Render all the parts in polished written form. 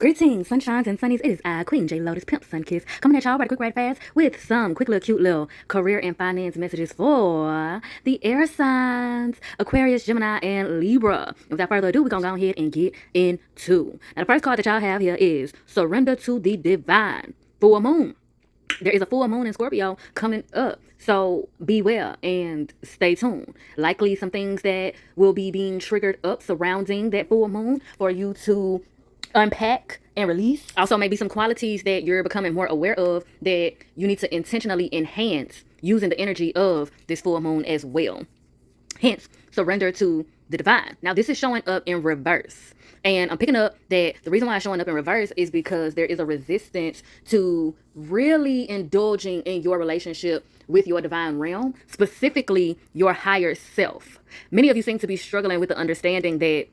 Greetings, sunshines and sunnies. It is I, Queen J Lotus Pimp Sunkiss, coming at y'all right quick, right fast with some quick little cute little career and finance messages for the air signs Aquarius, Gemini, and Libra. And without further ado, we're gonna go ahead and get into. Now, the first card that y'all have here is Surrender to the Divine. Full moon. There is a full moon in Scorpio coming up, so beware and stay tuned. Likely some things that will be being triggered up surrounding that full moon for you to unpack and release. Also, maybe some qualities that you're becoming more aware of that you need to intentionally enhance using the energy of this full moon as well. Hence, surrender to the divine. Now, this is showing up in reverse. And I'm picking up that the reason why it's showing up in reverse is because there is a resistance to really indulging in your relationship with your divine realm, specifically your higher self. Many of you seem to be struggling with the understanding that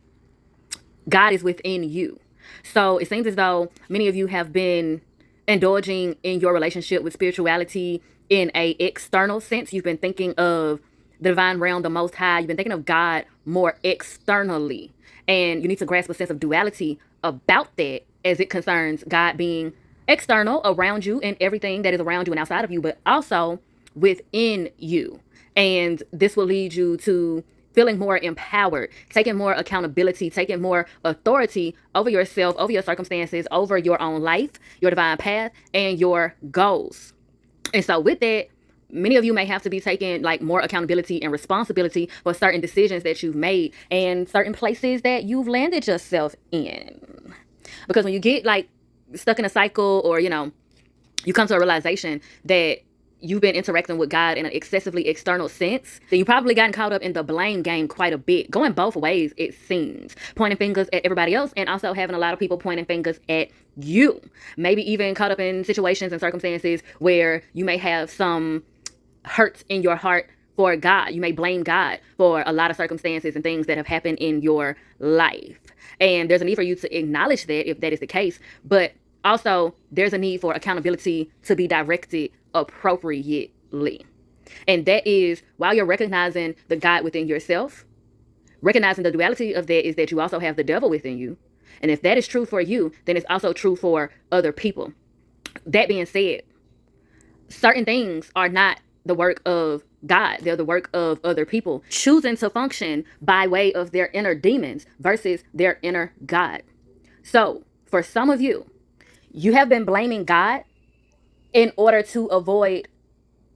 God is within you. So it seems as though many of you have been indulging in your relationship with spirituality in a external sense. You've been thinking of the divine realm, the most high. You've been thinking of God more externally. And you need to grasp a sense of duality about that as it concerns God being external around you and everything that is around you and outside of you, but also within you. And this will lead you to feeling more empowered, taking more accountability, taking more authority over yourself, over your circumstances, over your own life, your divine path, and your goals. And so with that, many of you may have to be taking like more accountability and responsibility for certain decisions that you've made and certain places that you've landed yourself in. Because when you get like stuck in a cycle, or you come to a realization that you've been interacting with God in an excessively external sense, then you probably gotten caught up in the blame game quite a bit, going both ways, it seems. Pointing fingers at everybody else and also having a lot of people pointing fingers at you. Maybe even caught up in situations and circumstances where you may have some hurt in your heart for God. You may blame God for a lot of circumstances and things that have happened in your life. And there's a need for you to acknowledge that if that is the case. But also, there's a need for accountability to be directed appropriately. And that is, while you're recognizing the God within yourself, recognizing the duality of that is that you also have the devil within you. And if that is true for you, then it's also true for other people. That being said, certain things are not the work of God. They're the work of other people choosing to function by way of their inner demons versus their inner God. So for some of you, you have been blaming God in order to avoid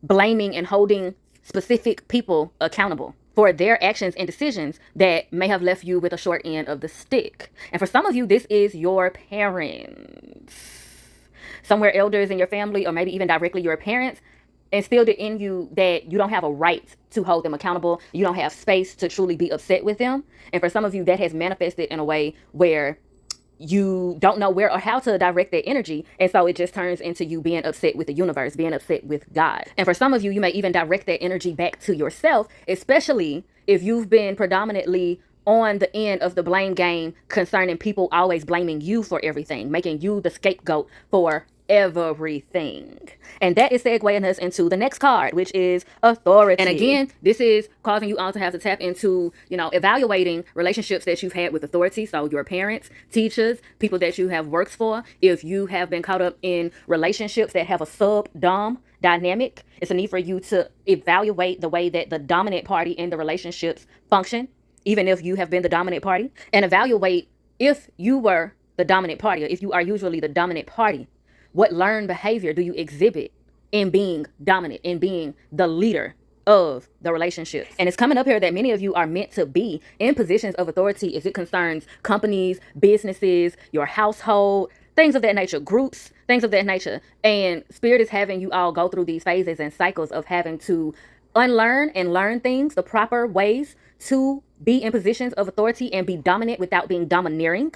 blaming and holding specific people accountable for their actions and decisions that may have left you with a short end of the stick. And for some of you, this is your parents. Somewhere elders in your family, or maybe even directly your parents, instilled it in you that you don't have a right to hold them accountable. You don't have space to truly be upset with them. And for some of you, that has manifested in a way where you don't know where or how to direct that energy. And so it just turns into you being upset with the universe, being upset with God. And for some of you, you may even direct that energy back to yourself, especially if you've been predominantly on the end of the blame game concerning people always blaming you for everything, making you the scapegoat for everything. And that is segueing us into the next card, which is authority. And again, this is causing you all to have to tap into, evaluating relationships that you've had with authority. So your parents, teachers, people that you have worked for. If you have been caught up in relationships that have a sub-dom dynamic, it's a need for you to evaluate the way that the dominant party in the relationships function, even if you have been the dominant party, and evaluate if you were the dominant party, or if you are usually the dominant party. What learned behavior do you exhibit in being dominant, in being the leader of the relationship? And it's coming up here that many of you are meant to be in positions of authority as it concerns companies, businesses, your household, things of that nature, groups, things of that nature. And Spirit is having you all go through these phases and cycles of having to unlearn and learn things, the proper ways to be in positions of authority and be dominant without being domineering.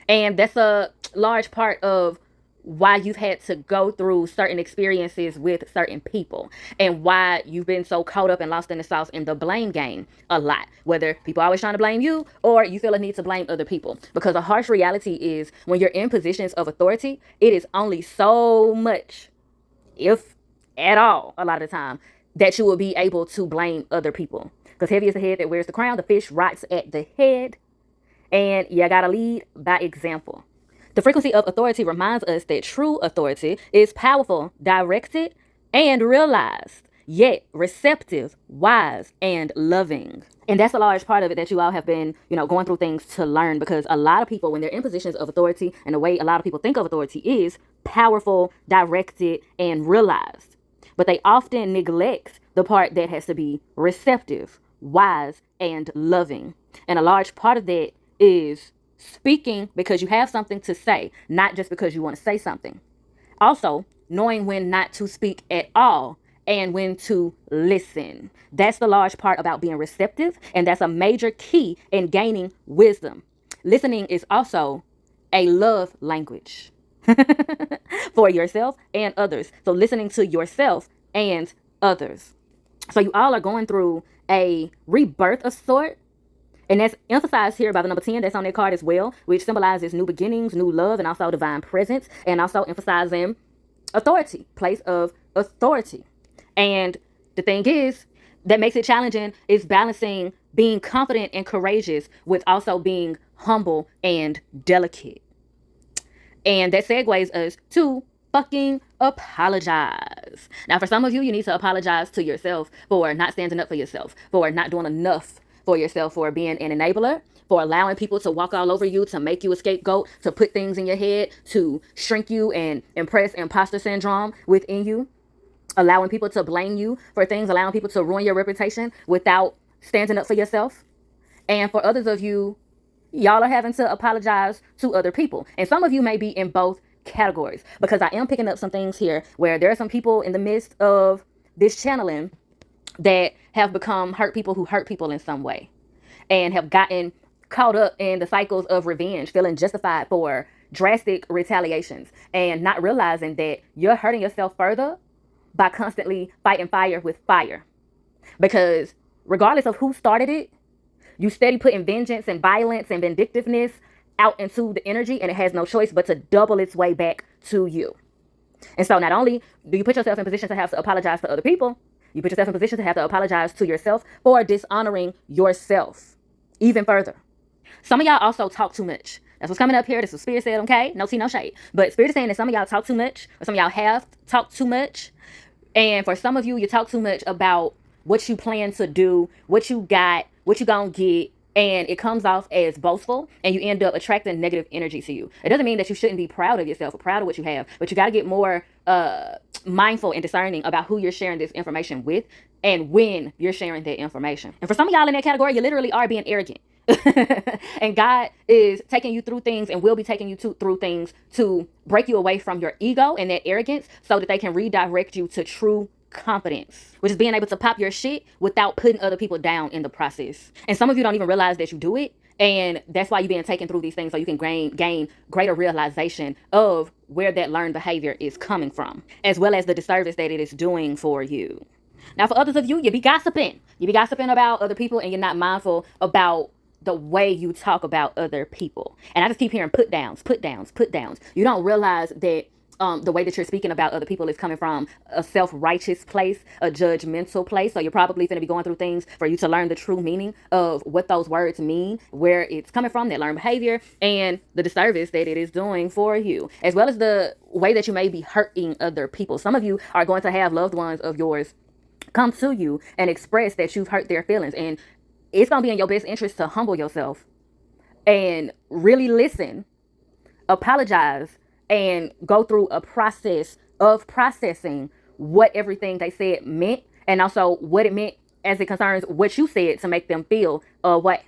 And that's a large part of why you've had to go through certain experiences with certain people, and why you've been so caught up and lost in the sauce in the blame game a lot, whether people are always trying to blame you or you feel a need to blame other people. Because a harsh reality is, when you're in positions of authority, it is only so much, if at all, a lot of the time, that you will be able to blame other people. Because heavy is the head that wears the crown, the fish rots at the head, and you gotta lead by example. The frequency of authority reminds us that true authority is powerful, directed, and realized, yet receptive, wise, and loving. And that's a large part of it that you all have been, going through things to learn, because a lot of people, when they're in positions of authority, and the way a lot of people think of authority is powerful, directed, and realized. But they often neglect the part that has to be receptive, wise, and loving. And a large part of that is speaking because you have something to say, not just because you want to say something. Also, knowing when not to speak at all and when to listen. That's the large part about being receptive, and that's a major key in gaining wisdom. Listening is also a love language for yourself and others. So listening to yourself and others. So you all are going through a rebirth of sort. And that's emphasized here by the number 10 that's on that card as well, which symbolizes new beginnings, new love, and also divine presence, and also emphasizing authority, place of authority. And the thing is, that makes it challenging is balancing being confident and courageous with also being humble and delicate. And that segues us to fucking apologize. Now, for some of you, you need to apologize to yourself for not standing up for yourself, for not doing enough for yourself, for being an enabler, for allowing people to walk all over you, to make you a scapegoat, to put things in your head, to shrink you and impress imposter syndrome within you, allowing people to blame you for things, allowing people to ruin your reputation without standing up for yourself. And for others of you, y'all are having to apologize to other people. And some of you may be in both categories, because I am picking up some things here where there are some people in the midst of this channeling that have become hurt people who hurt people in some way and have gotten caught up in the cycles of revenge, feeling justified for drastic retaliations and not realizing that you're hurting yourself further by constantly fighting fire with fire. Because regardless of who started it, you steady putting vengeance and violence and vindictiveness out into the energy, and it has no choice but to double its way back to you. And so not only do you put yourself in position to have to apologize to other people, you put yourself in position to have to apologize to yourself for dishonoring yourself even further. Some of y'all also talk too much. That's what's coming up here. This is Spirit said, okay? No tea, no shade. But Spirit is saying that some of y'all talk too much, or some of y'all have talked too much. And for some of you, you talk too much about what you plan to do, what you got, what you gonna get, and it comes off as boastful, and you end up attracting negative energy to you. It doesn't mean that you shouldn't be proud of yourself or proud of what you have, but you got to get more mindful and discerning about who you're sharing this information with and when you're sharing that information. And for some of y'all in that category, you literally are being arrogant. And God is taking you through things and will be taking you through things to break you away from your ego and that arrogance so that they can redirect you to true confidence, which is being able to pop your shit without putting other people down in the process. And some of you don't even realize that you do it, and that's why you're being taken through these things, so you can gain greater realization of where that learned behavior is coming from, as well as the disservice that it is doing for you. Now, for others of you, you be gossiping about other people, and you're not mindful about the way you talk about other people. And I just keep hearing put downs. You don't realize that the way that you're speaking about other people is coming from a self-righteous place, a judgmental place. So you're probably going to be going through things for you to learn the true meaning of what those words mean, where it's coming from, that learned behavior, and the disservice that it is doing for you, as well as the way that you may be hurting other people. Some of you are going to have loved ones of yours come to you and express that you've hurt their feelings, and it's going to be in your best interest to humble yourself and really listen, apologize, and go through a process of processing what everything they said meant, and also what it meant as it concerns what you said to make them feel a way.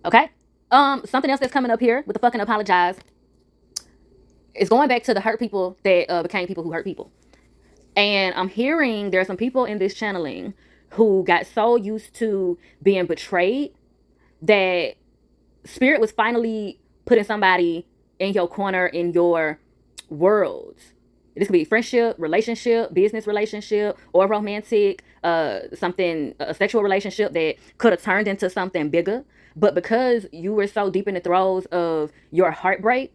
Okay? Something else that's coming up here with the fucking apologize is going back to the hurt people that became people who hurt people. And I'm hearing there are some people in this channeling who got so used to being betrayed that Spirit was finally putting somebody in your corner, in your world. This could be friendship, relationship, business relationship, or romantic, a sexual relationship that could have turned into something bigger. But because you were so deep in the throes of your heartbreak,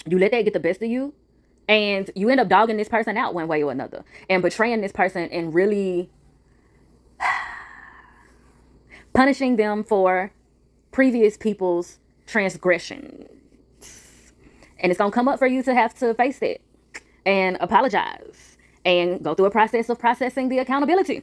you let that get the best of you, and you end up dogging this person out one way or another, and betraying this person, and really punishing them for previous people's transgression. And it's going to come up for you to have to face it and apologize and go through a process of processing the accountability.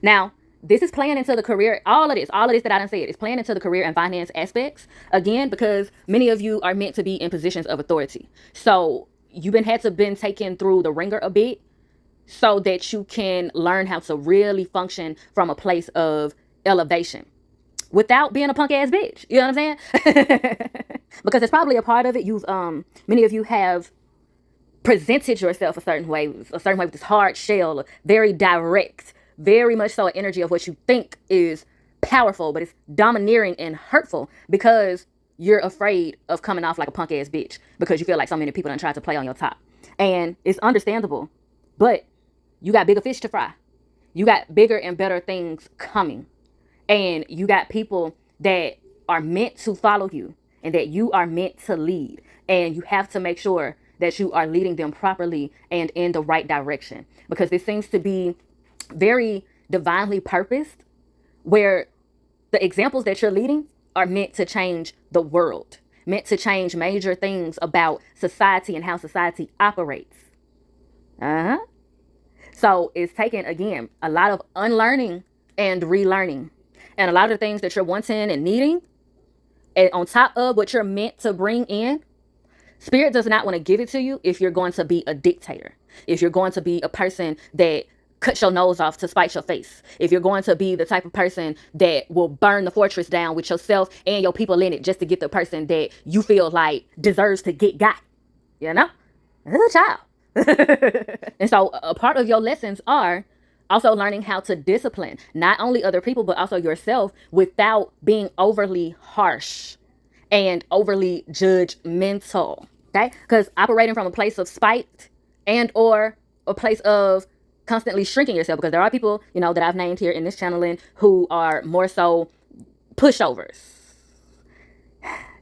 Now, this is playing into the career, all of this that I done said is playing into the career and finance aspects. Again, because many of you are meant to be in positions of authority. So you've been taken through the ringer a bit so that you can learn how to really function from a place of elevation without being a punk ass bitch. You know what I'm saying? Because it's probably a part of it. Many of you have presented yourself a certain way with this hard shell, very direct, very much so an energy of what you think is powerful, but it's domineering and hurtful because you're afraid of coming off like a punk ass bitch because you feel like so many people done tried to play on your top. And it's understandable, but you got bigger fish to fry. You got bigger and better things coming. And you got people that are meant to follow you and that you are meant to lead. And you have to make sure that you are leading them properly and in the right direction. Because this seems to be very divinely purposed, where the examples that you're leading are meant to change the world, meant to change major things about society and how society operates. So it's taking, again, a lot of unlearning and relearning. And a lot of the things that you're wanting and needing, and on top of what you're meant to bring in, Spirit does not want to give it to you if you're going to be a dictator, if you're going to be a person that cuts your nose off to spite your face, if you're going to be the type of person that will burn the fortress down with yourself and your people in it just to get the person that you feel like deserves to get got. You know? Ooh, child. And so a part of your lessons are also learning how to discipline not only other people, but also yourself without being overly harsh and overly judgmental. Okay? Because operating from a place of spite and or a place of constantly shrinking yourself, because there are people, that I've named here in this channeling who are more so pushovers.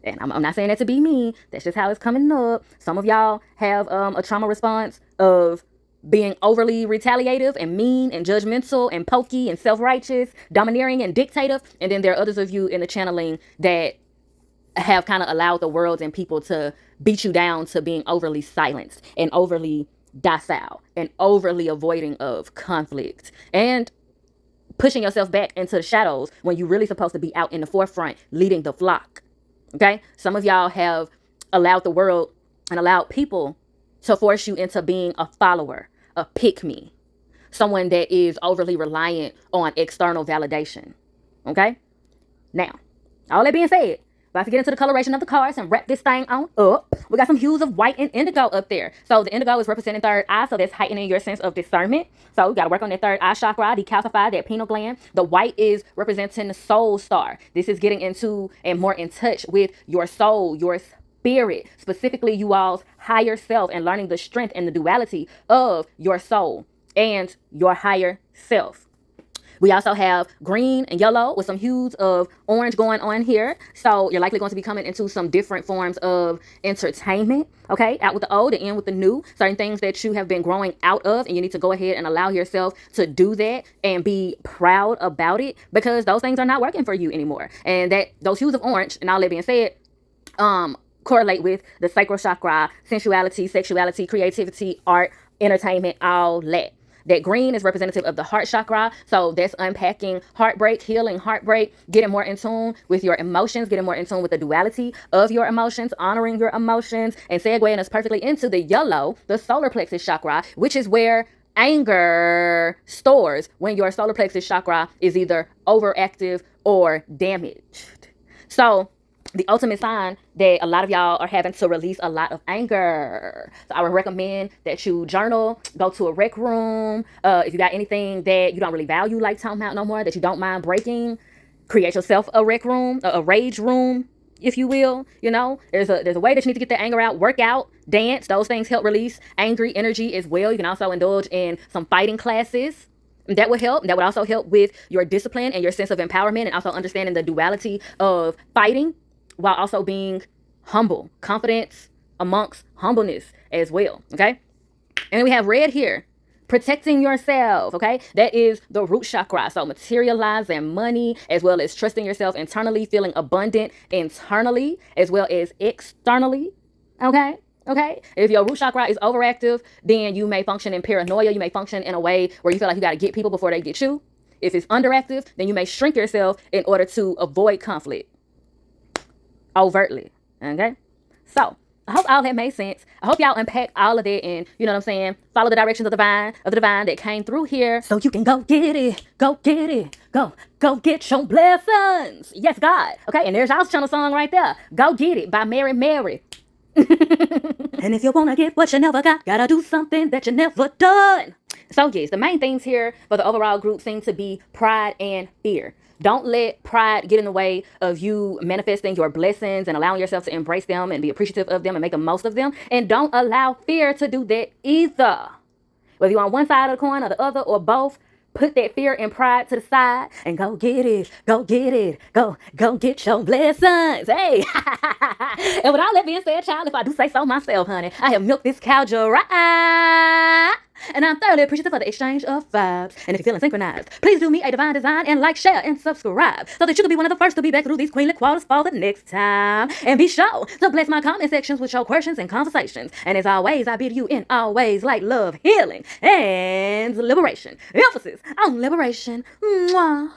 And I'm not saying that to be mean. That's just how it's coming up. Some of y'all have a trauma response of being overly retaliative and mean and judgmental and pokey and self-righteous, domineering and dictative. And then there are others of you in the channeling that have kind of allowed the world and people to beat you down to being overly silenced and overly docile and overly avoiding of conflict and pushing yourself back into the shadows when you're really supposed to be out in the forefront leading the flock. Okay? Some of y'all have allowed the world and allowed people to force you into being a follower, a pick-me, someone that is overly reliant on external validation. Okay? Now, all that being said, about to get into the coloration of the cards and wrap this thing on up. We got some hues of white and indigo up there. So the indigo is representing third eye, so that's heightening your sense of discernment. So we got to work on that third eye chakra, decalcify that pineal gland. The white is representing the soul star. This is getting into and more in touch with your soul, your spirit, specifically you all's higher self, and learning the strength and the duality of your soul and your higher self. We also have green and yellow with some hues of orange going on here. So you're likely going to be coming into some different forms of entertainment, okay? Out with the old and in with the new. Certain things that you have been growing out of, and you need to go ahead and allow yourself to do that and be proud about it, because those things are not working for you anymore. And that those hues of orange, and all that being said, correlate with the sacral chakra, sensuality, sexuality, creativity, art, entertainment, all that. That green is representative of the heart chakra. So that's unpacking heartbreak, healing heartbreak, getting more in tune with your emotions, getting more in tune with the duality of your emotions, honoring your emotions, and segueing us perfectly into the yellow, the solar plexus chakra, which is where anger stores when your solar plexus chakra is either overactive or damaged. So the ultimate sign that a lot of y'all are having to release a lot of anger. So I would recommend that you journal, go to a rec room. If you got anything that you don't really value, like talking about no more, that you don't mind breaking, create yourself a rec room, a rage room, if you will. There's a way that you need to get that anger out. Work out, dance. Those things help release angry energy as well. You can also indulge in some fighting classes. That would help. That would also help with your discipline and your sense of empowerment, and also understanding the duality of fighting while also being humble, confidence amongst humbleness as well, okay? And then we have red here, protecting yourself, okay? That is the root chakra. So materializing money, as well as trusting yourself internally, feeling abundant internally, as well as externally, Okay? Okay? If your root chakra is overactive, then you may function in paranoia. You may function in a way where you feel like you got to get people before they get you. If it's underactive, then you may shrink yourself in order to avoid conflict overtly. Okay? So, I hope all that made sense. I hope y'all unpack all of that and, you know what I'm saying, follow the directions of the divine that came through here so you can go get it. Go get it. Go get your blessings. Yes, God. Okay, and there's y'all's channel song right there. Go Get It by Mary Mary. And if you want to get what you never got, gotta do something that you never done. So yes, the main things here for the overall group seem to be pride and fear. Don't let pride get in the way of you manifesting your blessings and allowing yourself to embrace them and be appreciative of them and make the most of them. And don't allow fear to do that either. Whether you're on one side of the coin or the other or both, put that fear and pride to the side and go get it. Go get it. Go get your blessings. Hey. And with all that being said, child, if I do say so myself, honey, I have milked this cow dry. And I'm thoroughly appreciative of the exchange of vibes. And if you're feeling synchronized, please do me a divine design and like, share, and subscribe so that you can be one of the first to be back through these queenly quarters for the next time. And be sure to bless my comment sections with your questions and conversations. And as always, I bid you in all ways like love, healing, and liberation. Emphasis on liberation. Mwah.